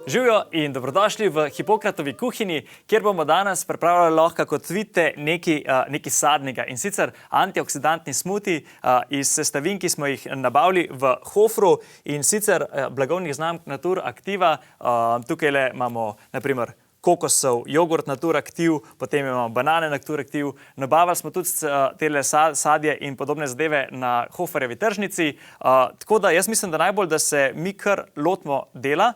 Živijo in dobrodošli v Hipokratovi kuhinji, kjer bomo danes pripravljali lahko, kot vidite, nekaj sadnega. In sicer antioksidantni smuti iz sestavin, ki smo jih nabavili v Hofru, in sicer blagovnih znamk Natur Activa. Tukaj imamo naprimer kokosov jogurt Natur Activ, potem imamo banane Natur Activ. Nabavili smo tudi tele sadje in podobne zadeve na Hoferjevi tržnici. Tako da jaz mislim, da najbolj, da se mi kar lotimo dela.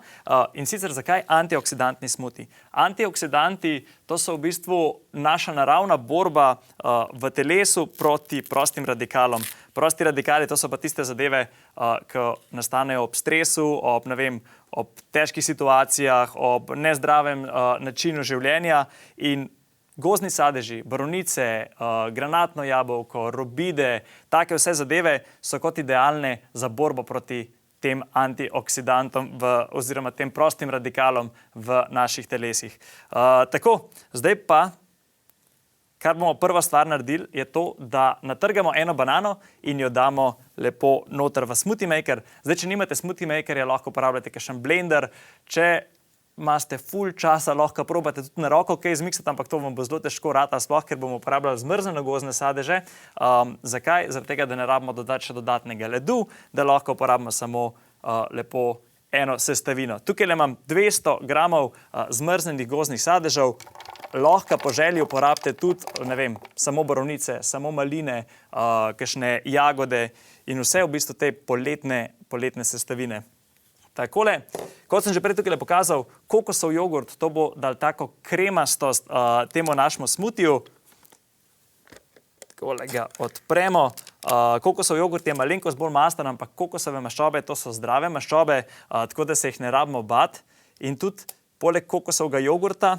In sicer zakaj antioksidantni smuti? Antioksidanti, to so v bistvu naša naravna borba v telesu proti prostim radikalom. Prosti radikali, to so pa tiste zadeve, ki nastanejo ob stresu, ob težkih situacijah, ob nezdravem načinu življenja. In gozdni sadeži, borovnice, granatno jabolko, robide, take vse zadeve so kot idealne za borbo proti tem antioksidantom oziroma tem prostim radikalom v naših telesih. Tako, zdaj pa, kar bomo prva stvar naredili, je to, da natrgamo eno banano in jo damo lepo noter v smoothie maker. Zdaj, če nimate smoothie makerja, lahko uporabljate kakšen blender. Če imate ful časa, lahko probate tudi na roko kaj zmiksati, ampak to vam bo zelo težko rata, sploh, ker bomo uporabljali zmrznjene gozdne sadeže. Zakaj? Zaradi tega, da ne rabimo dodati še dodatnega ledu, da lahko uporabimo samo lepo eno sestavino. Tukaj imam 200 gramov zmrznjenih gozdnih sadežev. Lahko po želji uporabite tudi, samo borovnice, samo maline, kakšne jagode in vse v bistvu te poletne sestavine. Takole, kot sem že prej tukaj pokazal, kokosov jogurt, to bo dal tako kremastost temu našemu smutiju. Takole ga odpremo. Kokosov jogurt je malenkost bolj masten, ampak kokosove maščobe, to so zdrave maščobe, tako da se jih ne rabimo bati. In tudi poleg kokosovega jogurta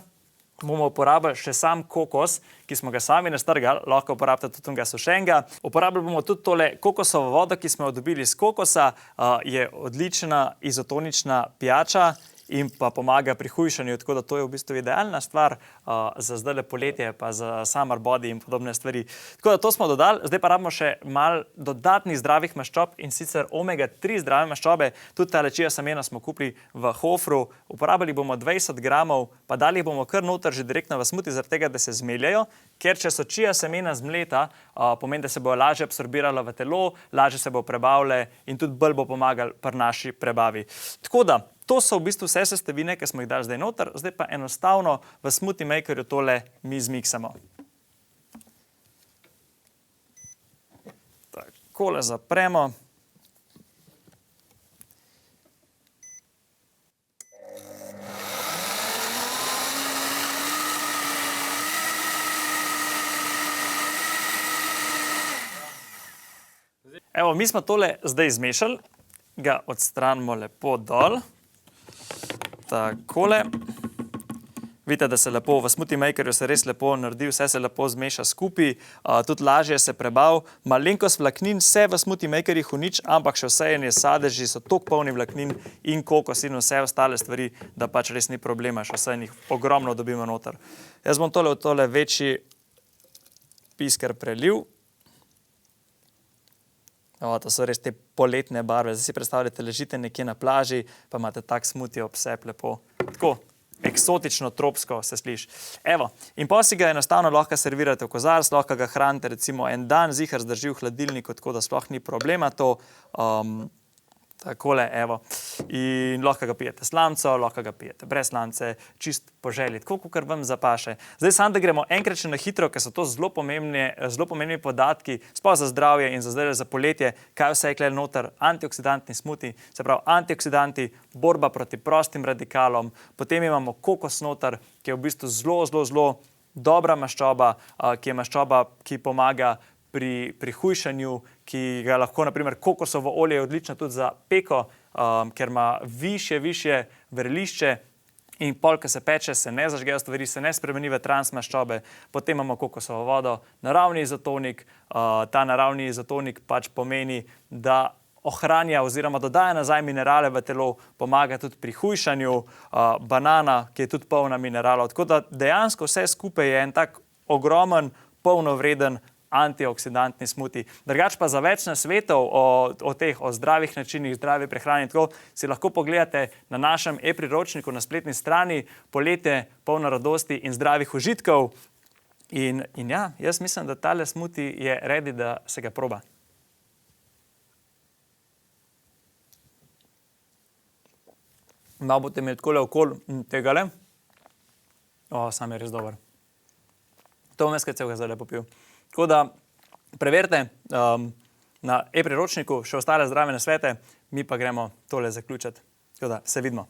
bomo uporabili še sam kokos, ki smo ga sami nastrgali, lahko uporabite tudi tega sušenega. Uporabili bomo tudi tole kokosovo vodo, ki smo jo dobili iz kokosa, je odlična izotonična pijača in pa pomaga pri hujšanju, tako da to je v bistvu idealna stvar za zdajle poletje, pa za summer body in podobne stvari. Tako da to smo dodali, zdaj pa rabimo še malo dodatnih zdravih maščob in sicer omega-3 zdrave maščobe. Tudi tale chia semena smo kupili v Hofru, uporabili bomo 20 gramov, pa dali bomo kar noter že direktno v smoothie, zaradi tega, da se zmeljajo, ker če so chia semena zmleta, pomeni, da se bojo lažje absorbirala v telo, lažje se bo prebavile in tudi bolj bo pomagali pri naši prebavi. Tako da, to so v bistvu vse sestavine, ki smo jih dali zdaj noter, zdaj pa enostavno v smoothie makerju tole mi zmiksamo. Takole zapremo. Evo, mi smo tole zdaj zmešali, ga odstranimo lepo dol. Takole. Vidite, da se lepo v smoothie makerju se res lepo naredi, vse se lepo zmeša skupaj, tudi lažje se prebav. Malenkost vlaknin se v smoothie makerjih unič, ampak še vsejanje sadeži so toliko polni vlaknin in kokos in vse ostale stvari, da pač res ni problema, še vsejnih ogromno dobimo noter. Jaz bom tole večji pisker prelil. To so res te poletne barve. Zdaj si predstavljate, ležite nekje na plaži, pa imate tak smoothie ob sebi lepo. Tako eksotično, tropsko se sliši. Evo, in potem si ga enostavno lahko servirate v kozarec, lahko ga hranite recimo en dan, ziher zdrži v hladilniku, tako da sploh ni problema to. Takole, evo. In lahko ga pijete s slamico, lahko ga pijete brez slamice, čist po želji, tako kakor vam zapaše. Zdaj samo, da gremo enkrat še na hitro, ker so to zelo pomembni podatki, sploh za zdravje in za poletje, kaj vse je tukaj noter, antioksidantni smoothie, se pravi antioksidanti, borba proti prostim radikalom, potem imamo kokos noter, ki je v bistvu zelo dobra maščoba, ki je maščoba, ki pomaga pri hujšanju, ki ga lahko, naprimer, kokosovo olje je odlično tudi za peko, ker ima višje vrelišče in pol, ko se peče, se ne zažgejo stvari, se ne spremeni v transmaščobe. Potem imamo kokosovo vodo, naravni izotonik. Ta naravni izotonik pač pomeni, da ohranja oziroma dodaja nazaj minerale v telo, pomaga tudi pri hujšanju, banana, ki je tudi polna mineralov. Tako da dejansko vse skupaj je en tak ogromen, polnovreden antioksidantni smuti. Drugače pa za več nasvetov o zdravih načinih, zdravi prehrani, tako si lahko pogledate na našem e-priročniku na spletni strani Poletje polno radosti in zdravih užitkov. In ja, jaz mislim, da tale smuti je ready, da se ga proba. Malo boste imeli takole okoli tegale. Sam je res dober. To bom jaz kaj celega zdaj popil. Tako da preverite na e-priročniku še ostale zdrave nasvete, mi pa gremo tole zaključiti. Tako da se vidimo.